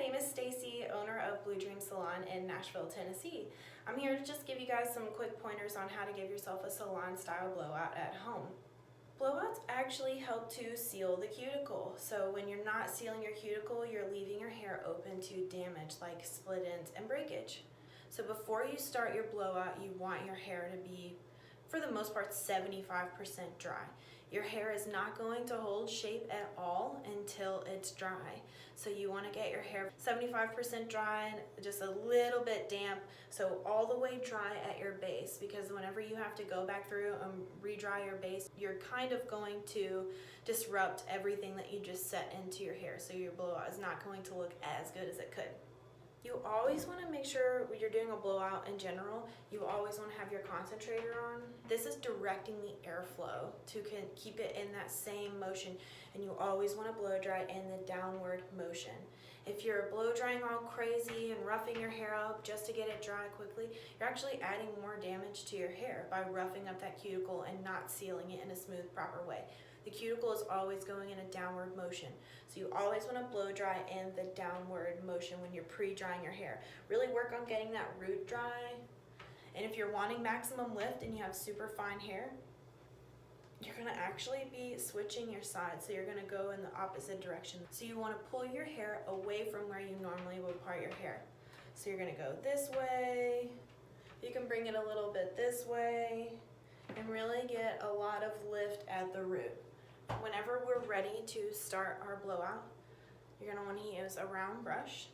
name is Stacy, owner of Blue Dreams Salon in Nashville, Tennessee. I'm here to just give you guys some quick pointers on how to give yourself a salon style blowout at home. Blowouts actually help to seal the cuticle. So when you're not sealing your cuticle, you're leaving your hair open to damage like split ends and breakage. So before you start your blowout, you want your hair to be, for the most part, 75% dry. Your hair is not going to hold shape at all until it's dry. So you want to get your hair 75% dry and just a little bit damp, so all the way dry at your base, because whenever you have to go back through and re-dry your base, you're kind of going to disrupt everything that you just set into your hair. So your blowout is not going to look as good as it could. You always want to make sure when you're doing a blowout in general, you always want to have your concentrator on. This is directing the airflow to keep it in that same motion, and you always want to blow dry in the downward motion. If you're blow drying all crazy and roughing your hair up just to get it dry quickly, you're actually adding more damage to your hair by roughing up that cuticle and not sealing it in a smooth, proper way. The cuticle is always going in a downward motion. So you always want to blow dry in the downward motion when you're pre-drying your hair. Really work on getting that root dry. And if you're wanting maximum lift and you have super fine hair, you're going to actually be switching your sides. So you're going to go in the opposite direction. So you want to pull your hair away from where you normally would part your hair. So you're going to go this way. You can bring it a little bit this way and really get a lot of lift at the root. Whenever we're ready to start our blowout, you're going to want to use a round brush.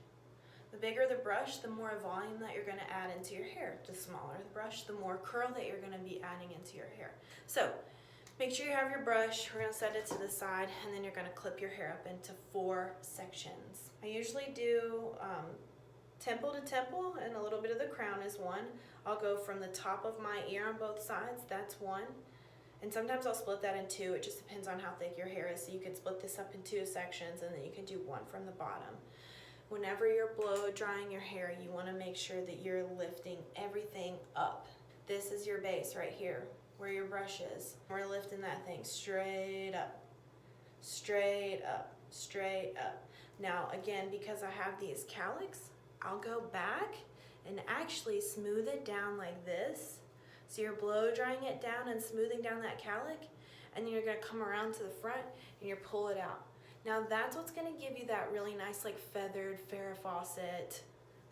The bigger the brush, the more volume that you're going to add into your hair. The smaller the brush, the more curl that you're going to be adding into your hair. So make sure you have your brush. We're going to set it to the side, and then you're going to clip your hair up into 4 sections. I usually do temple to temple, and a little bit of the crown is 1. I'll go from the top of my ear on both sides. That's 1. And sometimes I'll split that in 2. It just depends on how thick your hair is. So you could split this up in 2 sections, and then you can do 1 from the bottom. Whenever you're blow drying your hair, you want to make sure that you're lifting everything up. This is your base right here, where your brush is. We're lifting that thing straight up, straight up, straight up. Now again, because I have these cowlicks, I'll go back and actually smooth it down like this. So you're blow drying it down and smoothing down that cowlick, and then you're going to come around to the front and you pull it out. Now that's what's going to give you that really nice like feathered Farrah Fawcett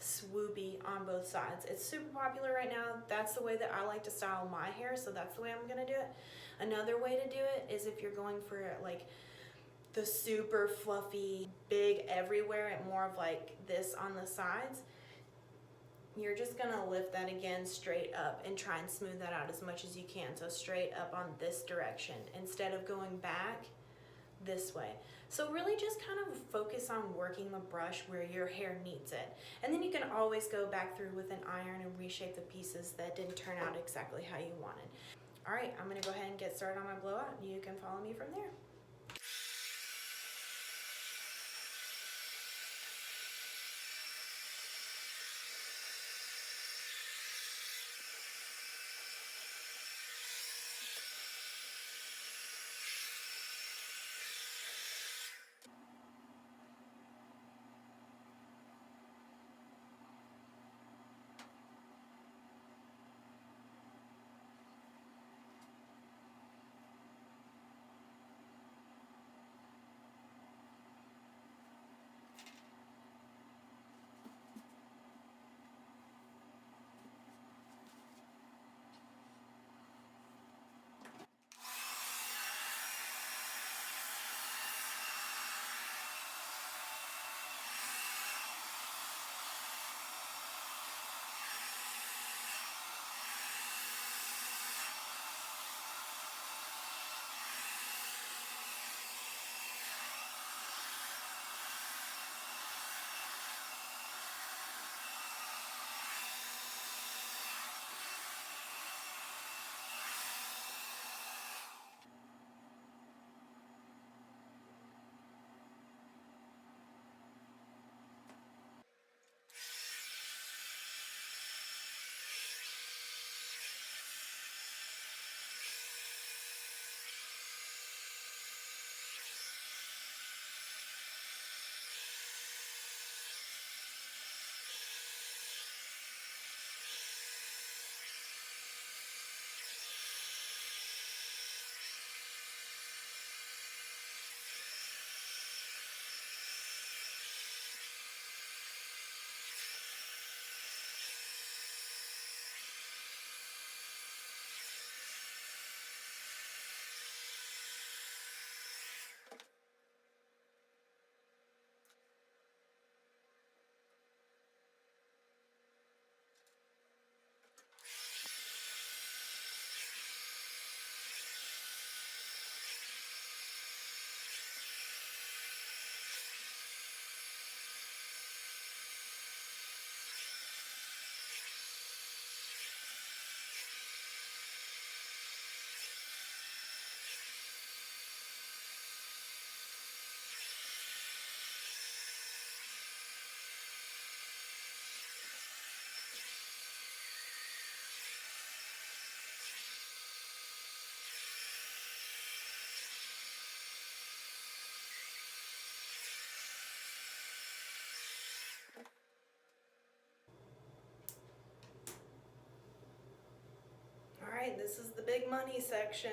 swoopy on both sides. It's super popular right now. That's the way that I like to style my hair, so that's the way I'm going to do it. Another way to do it is if you're going for like the super fluffy, big everywhere and more of like this on the sides, you're just gonna lift that again straight up and try and smooth that out as much as you can. So straight up on this direction instead of going back this way. So really just kind of focus on working the brush where your hair needs it. And then you can always go back through with an iron and reshape the pieces that didn't turn out exactly how you wanted. All right, I'm gonna go ahead and get started on my blowout. You can follow me from there. This is the big money section.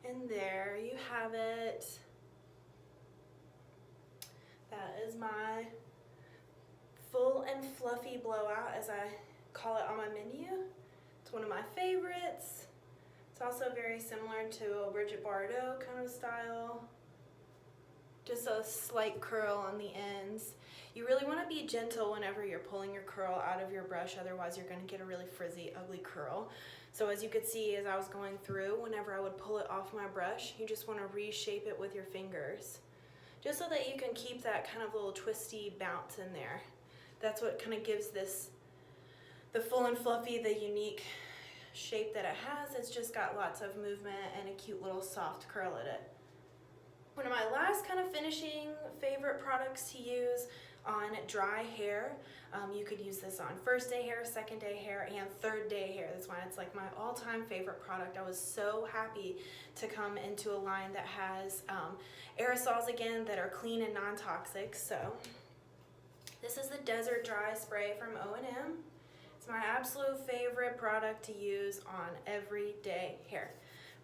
And there you have it. That is my full and fluffy blowout, as I call it on my menu. It's one of my favorites. It's also very similar to a Bridget Bardot kind of style. Just a slight curl on the ends. You really want to be gentle whenever you're pulling your curl out of your brush, otherwise you're going to get a really frizzy, ugly curl. So as you could see, as I was going through, whenever I would pull it off my brush, you just want to reshape it with your fingers, just so that you can keep that kind of little twisty bounce in there. That's what kind of gives this, the full and fluffy, the unique shape that it has. It's just got lots of movement and a cute little soft curl in it. One of my last kind of finishing favorite products to use on dry hair. You could use this on first day hair, second day hair, and third day hair. That's why it's like my all-time favorite product. I was so happy to come into a line that has aerosols again that are clean and non-toxic. So this is the Desert Dry Spray from O&M. It's my absolute favorite product to use on everyday hair.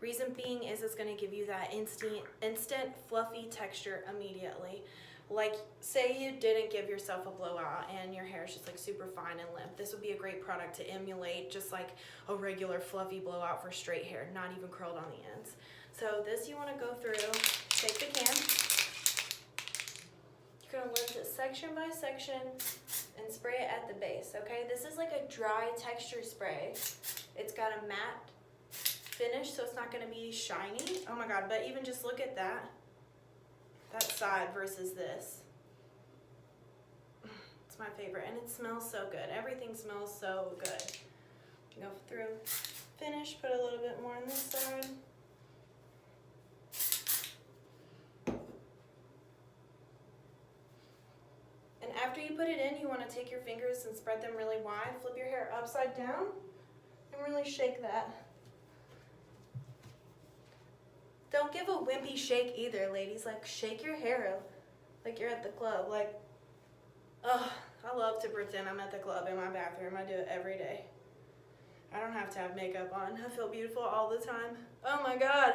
Reason being is it's going to give you that instant fluffy texture immediately. Like, say you didn't give yourself a blowout and your hair is just like super fine and limp. This would be a great product to emulate just like a regular fluffy blowout for straight hair, not even curled on the ends. So this you want to go through, take the can. You're going to lift it section by section and spray it at the base, okay? This is like a dry texture spray. It's got a matte finish, so it's not going to be shiny. Oh my god, but even just look at that side versus this. It's my favorite, and it smells so good. Everything smells so good. Go through, finish, put a little bit more on this side. And after you put it in, you want to take your fingers and spread them really wide, flip your hair upside down, and really shake that. Don't give a wimpy shake either, ladies. Like, shake your hair like you're at the club. Like, ugh, I love to pretend I'm at the club in my bathroom. I do it every day. I don't have to have makeup on. I feel beautiful all the time. Oh my god.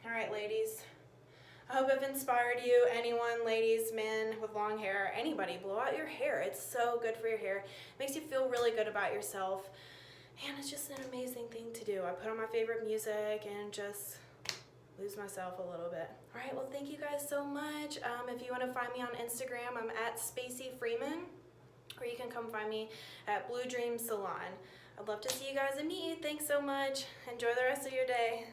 All right, ladies. I hope I've inspired you. Anyone, ladies, men with long hair, anybody, blow out your hair. It's so good for your hair. It makes you feel really good about yourself. And it's just an amazing thing to do. I put on my favorite music and just lose myself a little bit. All right, well, thank you guys so much. If you want to find me on Instagram, I'm at Stacy Freeman, or you can come find me at Blue Dreams Salon. I'd love to see you guys and meet you. Thanks so much. Enjoy the rest of your day.